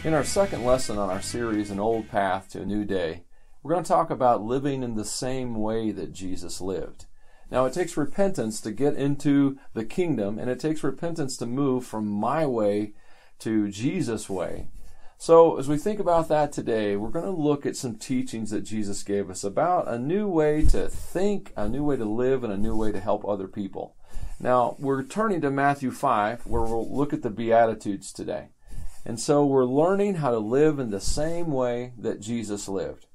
In our second lesson on our series, An Old Path to a New Day, we're going to talk about living in the same way that Jesus lived. Now, it takes repentance to get into the kingdom, and it takes repentance to move from my way to Jesus' way. So, as we think about that today, we're going to look at some teachings that Jesus gave us about a new way to think, a new way to live, and a new way to help other people. Now, we're turning to Matthew 5, where we'll look at the Beatitudes today. And so we're learning how to live in the same way that Jesus lived.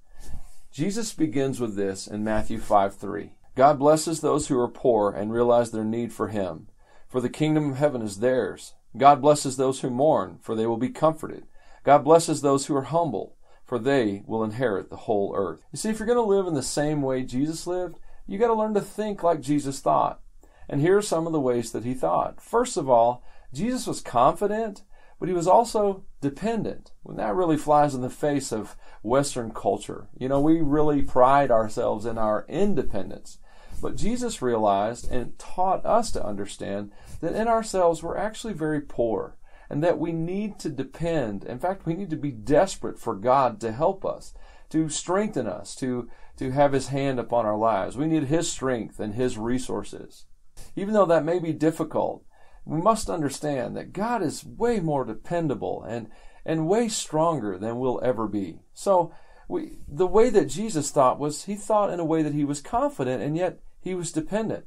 Jesus begins with this in Matthew 5:3. God blesses those who are poor and realize their need for Him, for the kingdom of heaven is theirs. God blesses those who mourn, for they will be comforted. God blesses those who are humble, for they will inherit the whole earth. You see, if you're going to live in the same way Jesus lived, you got to learn to think like Jesus thought. And here are some of the ways that He thought. First of all, Jesus was confident, but He was also dependent. Well, that really flies in the face of Western culture. You know, we really pride ourselves in our independence. But Jesus realized and taught us to understand that in ourselves we're actually very poor and that we need to depend. In fact, we need to be desperate for God to help us, to strengthen us, to have His hand upon our lives. We need His strength and His resources. Even though that may be difficult, we must understand that God is way more dependable and way stronger than we'll ever be. So the way that Jesus thought was, He thought in a way that He was confident and yet He was dependent.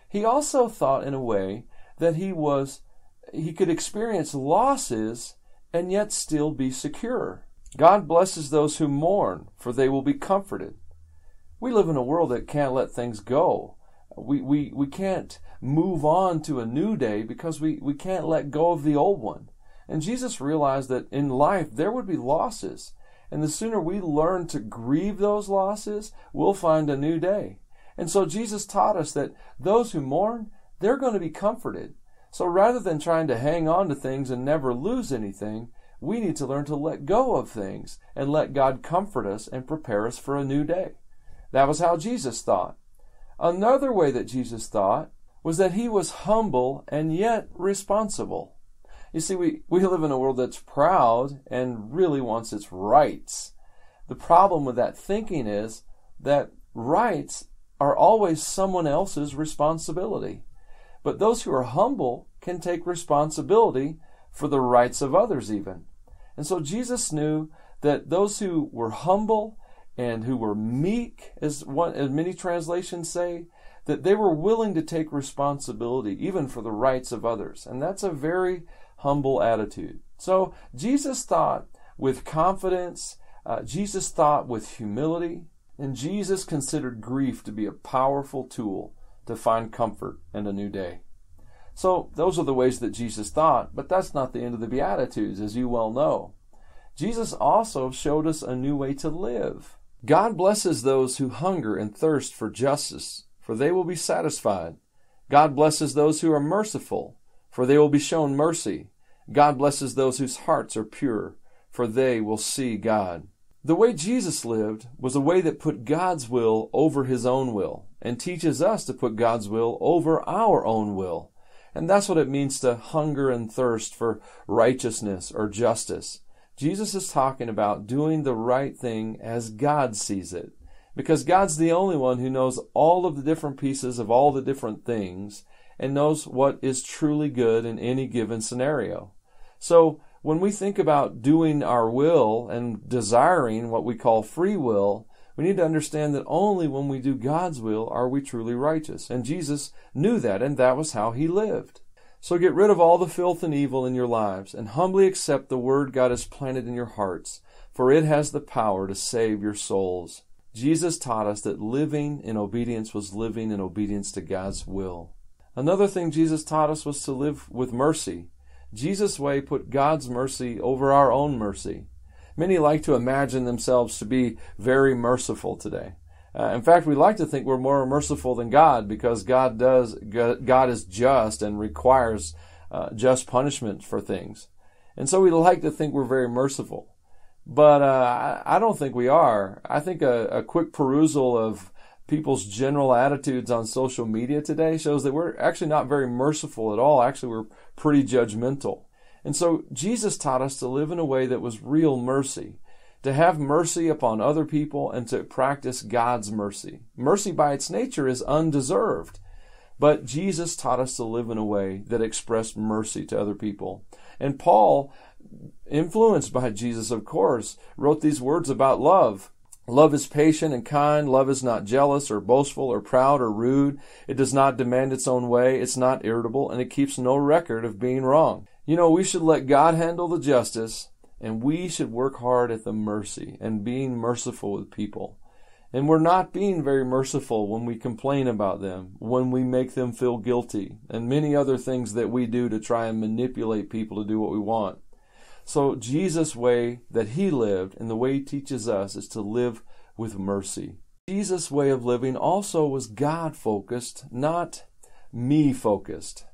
He also thought in a way that He could experience losses and yet still be secure. God blesses those who mourn, for they will be comforted. We live in a world that can't let things go. We can't move on to a new day because we can't let go of the old one. And Jesus realized that in life there would be losses. And the sooner we learn to grieve those losses, we'll find a new day. And so Jesus taught us that those who mourn, they're going to be comforted. So rather than trying to hang on to things and never lose anything, we need to learn to let go of things and let God comfort us and prepare us for a new day. That was how Jesus thought. Another way that Jesus thought was that He was humble and yet responsible. You see, we live in a world that's proud and really wants its rights. The problem with that thinking is that rights are always someone else's responsibility. But those who are humble can take responsibility for the rights of others even. And so Jesus knew that those who were humble and who were meek, as many translations say, that they were willing to take responsibility even for the rights of others. And that's a very humble attitude. So Jesus thought with confidence, Jesus thought with humility, and Jesus considered grief to be a powerful tool to find comfort in a new day. So those are the ways that Jesus thought, but that's not the end of the Beatitudes, as you well know. Jesus also showed us a new way to live. God blesses those who hunger and thirst for justice, for they will be satisfied. God blesses those who are merciful, for they will be shown mercy. God blesses those whose hearts are pure, for they will see God. The way Jesus lived was a way that put God's will over His own will, and teaches us to put God's will over our own will. And that's what it means to hunger and thirst for righteousness or justice. Jesus is talking about doing the right thing as God sees it, because God's the only one who knows all of the different pieces of all the different things and knows what is truly good in any given scenario. So when we think about doing our will and desiring what we call free will, we need to understand that only when we do God's will are we truly righteous. And Jesus knew that, and that was how He lived. So get rid of all the filth and evil in your lives and humbly accept the word God has planted in your hearts, for it has the power to save your souls. Jesus taught us that living in obedience was living in obedience to God's will. Another thing Jesus taught us was to live with mercy. Jesus' way put God's mercy over our own mercy. Many like to imagine themselves to be very merciful today. In fact, we like to think we're more merciful than God because God is just and requires just punishment for things. And so we like to think we're very merciful. But I don't think we are. I think a quick perusal of people's general attitudes on social media today shows that we're actually not very merciful at all. Actually, we're pretty judgmental. And so Jesus taught us to live in a way that was real mercy, to have mercy upon other people and to practice God's mercy. Mercy by its nature is undeserved, but Jesus taught us to live in a way that expressed mercy to other people. And Paul, influenced by Jesus, of course, wrote these words about love. Love is patient and kind. Love is not jealous or boastful or proud or rude. It does not demand its own way. It's not irritable, and it keeps no record of being wrong. You know, we should let God handle the justice, and we should work hard at the mercy and being merciful with people. And we're not being very merciful when we complain about them, when we make them feel guilty, and many other things that we do to try and manipulate people to do what we want. So Jesus' way that he lived and the way he teaches us is to live with mercy. Jesus' way of living also was God-focused, not me-focused.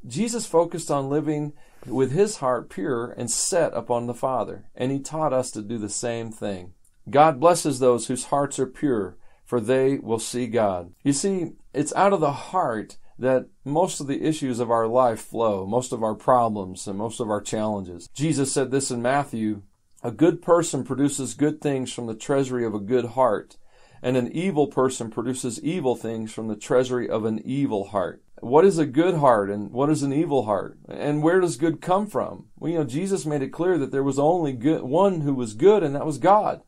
Jesus focused on living with his heart pure and set upon the Father, and he taught us to do the same thing. God blesses those whose hearts are pure, for they will see God. You see, it's out of the heart that most of the issues of our life flow, most of our problems and most of our challenges. Jesus said this in Matthew, "A good person produces good things from the treasury of a good heart, and an evil person produces evil things from the treasury of an evil heart." What is a good heart and what is an evil heart? And where does good come from? Well, Jesus made it clear that there was only one who was good, and that was God.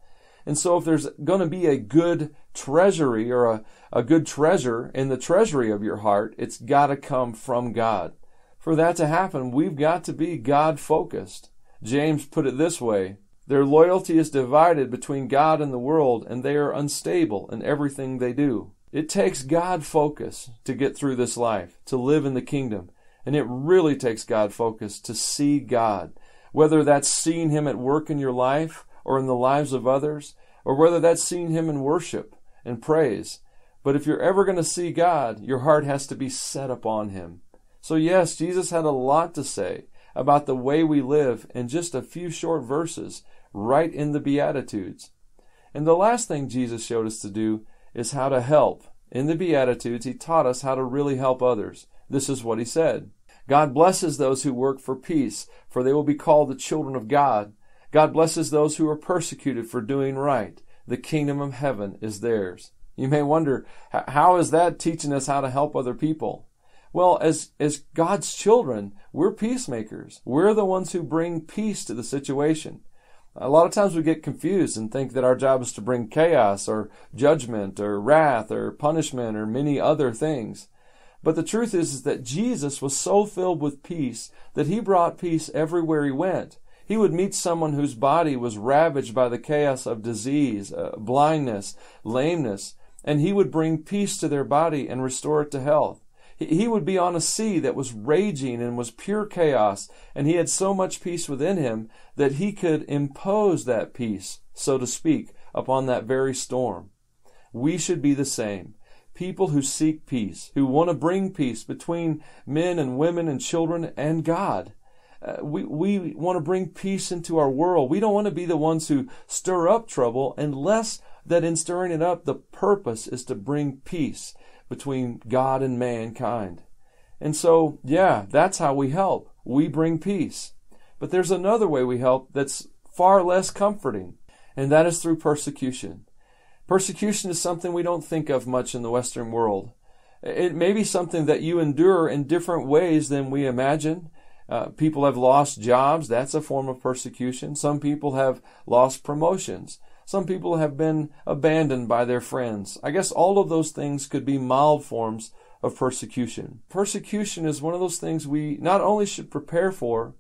And so if there's going to be a good treasury or a good treasure in the treasury of your heart, it's got to come from God. For that to happen, we've got to be God-focused. James put it this way, "Their loyalty is divided between God and the world, and they are unstable in everything they do." It takes God focus to get through this life, to live in the kingdom. And it really takes God focus to see God. Whether that's seeing him at work in your life or in the lives of others, or whether that's seeing him in worship and praise. But if you're ever going to see God, your heart has to be set upon him. So yes, Jesus had a lot to say about the way we live in just a few short verses right in the Beatitudes. And the last thing Jesus showed us to do is how to help. In the Beatitudes, he taught us how to really help others. This is what he said. "God blesses those who work for peace, for they will be called the children of God. God blesses those who are persecuted for doing right. The kingdom of heaven is theirs." You may wonder, how is that teaching us how to help other people? Well, as God's children, we're peacemakers. We're the ones who bring peace to the situation. A lot of times we get confused and think that our job is to bring chaos or judgment or wrath or punishment or many other things. But the truth is that Jesus was so filled with peace that he brought peace everywhere he went. He would meet someone whose body was ravaged by the chaos of disease, blindness, lameness, and he would bring peace to their body and restore it to health. He would be on a sea that was raging and was pure chaos, and he had so much peace within him that he could impose that peace, so to speak, upon that very storm. We should be the same. People who seek peace, who want to bring peace between men and women and children and God. We want to bring peace into our world. We don't want to be the ones who stir up trouble unless that in stirring it up, the purpose is to bring peace between God and mankind. And so, yeah, that's how we help. We bring peace. But there's another way we help that's far less comforting, and that is through persecution. Persecution is something we don't think of much in the Western world. It may be something that you endure in different ways than we imagine. People have lost jobs. That's a form of persecution. Some people have lost promotions. Some people have been abandoned by their friends. I guess all of those things could be mild forms of persecution. Persecution is one of those things we not only should prepare for,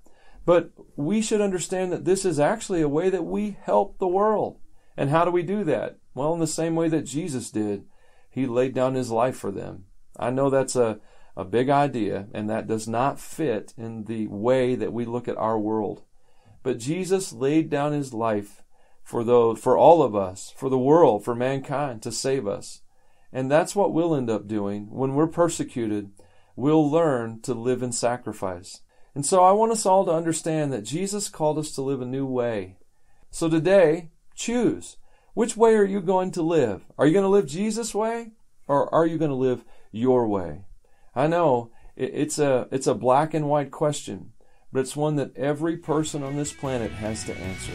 but we should understand that this is actually a way that we help the world. And how do we do that? Well, in the same way that Jesus did. He laid down his life for them. I know that's a big idea, and that does not fit in the way that we look at our world. But Jesus laid down his life for all of us, for the world, for mankind, to save us. And that's what we'll end up doing. When we're persecuted, we'll learn to live in sacrifice. And so I want us all to understand that Jesus called us to live a new way. So today, choose. Which way are you going to live? Are you going to live Jesus' way, or are you going to live your way? I know it's a black and white question, but it's one that every person on this planet has to answer.